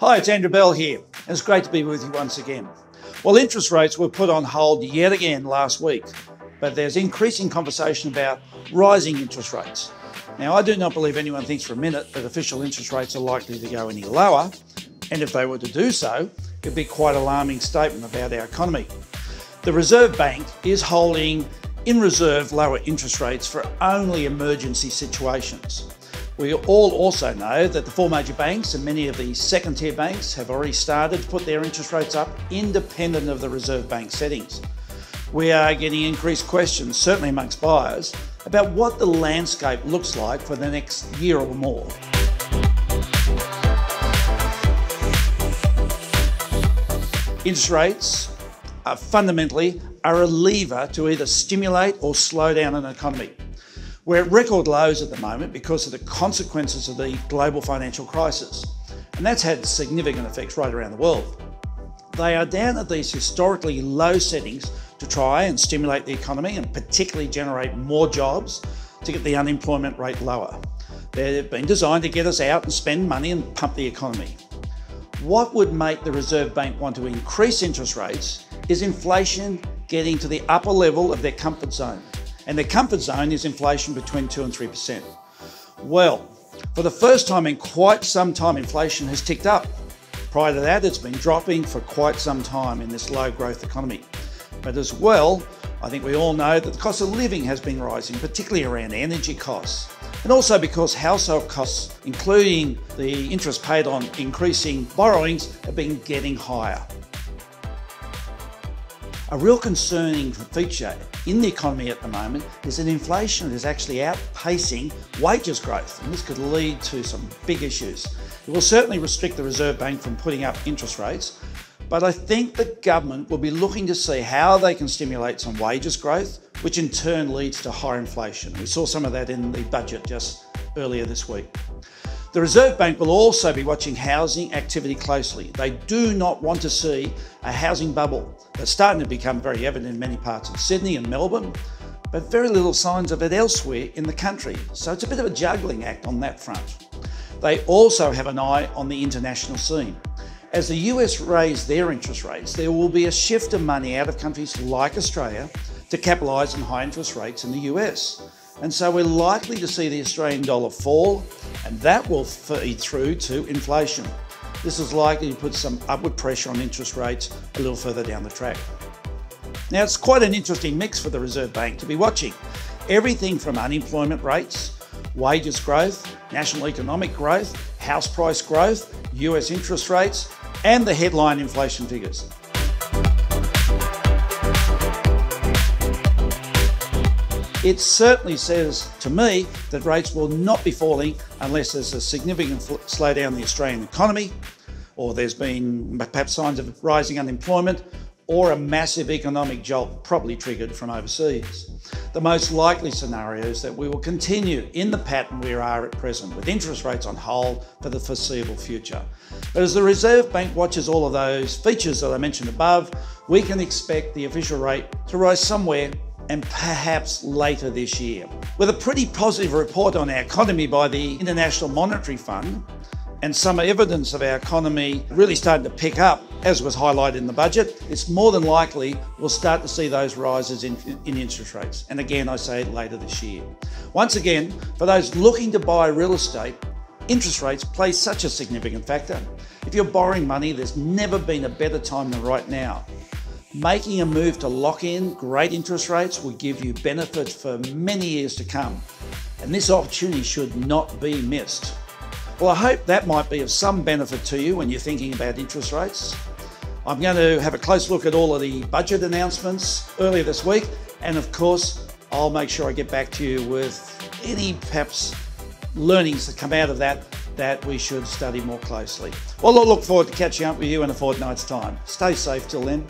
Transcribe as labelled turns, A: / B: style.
A: Hi, it's Andrew Bell here, and it's great to be with you once again. Well, interest rates were put on hold yet again last week, but there's increasing conversation about rising interest rates. Now, I do not believe anyone thinks for a minute that official interest rates are likely to go any lower, and if they were to do so, it'd be quite an alarming statement about our economy. The Reserve Bank is holding in reserve lower interest rates for only emergency situations. We all also know that the four major banks and many of the second-tier banks have already started to put their interest rates up independent of the Reserve Bank settings. We are getting increased questions, certainly amongst buyers, about what the landscape looks like for the next year or more. Interest rates are fundamentally a lever to either stimulate or slow down an economy. We're at record lows at the moment because of the consequences of the global financial crisis, and that's had significant effects right around the world. They are down at these historically low settings to try and stimulate the economy and particularly generate more jobs to get the unemployment rate lower. They've been designed to get us out and spend money and pump the economy. What would make the Reserve Bank want to increase interest rates is inflation getting to the upper level of their comfort zone. And their comfort zone is inflation between 2 and 3%. Well, for the first time in quite some time, inflation has ticked up. Prior to that, it's been dropping for quite some time in this low growth economy. But as well, I think we all know that the cost of living has been rising, particularly around energy costs. And also because household costs, including the interest paid on increasing borrowings, have been getting higher. A real concerning feature in the economy at the moment is that inflation is actually outpacing wages growth, and this could lead to some big issues. It will certainly restrict the Reserve Bank from putting up interest rates, but I think the government will be looking to see how they can stimulate some wages growth, which in turn leads to higher inflation. We saw some of that in the budget just earlier this week. The Reserve Bank will also be watching housing activity closely. They do not want to see a housing bubble that's starting to become very evident in many parts of Sydney and Melbourne, but very little signs of it elsewhere in the country. So it's a bit of a juggling act on that front. They also have an eye on the international scene. As the US raise their interest rates, there will be a shift of money out of countries like Australia to capitalise on high interest rates in the US. And so we're likely to see the Australian dollar fall, and that will feed through to inflation. This is likely to put some upward pressure on interest rates a little further down the track. Now, it's quite an interesting mix for the Reserve Bank to be watching. Everything from unemployment rates, wages growth, national economic growth, house price growth, US interest rates, and the headline inflation figures. It certainly says to me that rates will not be falling unless there's a significant slowdown in the Australian economy, or there's been perhaps signs of rising unemployment, or a massive economic jolt probably triggered from overseas. The most likely scenario is that we will continue in the pattern we are at present, with interest rates on hold for the foreseeable future. But as the Reserve Bank watches all of those features that I mentioned above, we can expect the official rate to rise somewhere and perhaps later this year. With a pretty positive report on our economy by the International Monetary Fund and some evidence of our economy really starting to pick up, as was highlighted in the budget, it's more than likely we'll start to see those rises in interest rates. And again, I say later this year. Once again, for those looking to buy real estate, interest rates play such a significant factor. If you're borrowing money, there's never been a better time than right now. Making a move to lock in great interest rates will give you benefits for many years to come, and this opportunity should not be missed. Well, I hope that might be of some benefit to you when you're thinking about interest rates. I'm going to have a close look at all of the budget announcements earlier this week, and of course, I'll make sure I get back to you with any perhaps learnings that come out of that we should study more closely. Well, I'll look forward to catching up with you in a fortnight's time. Stay safe till then.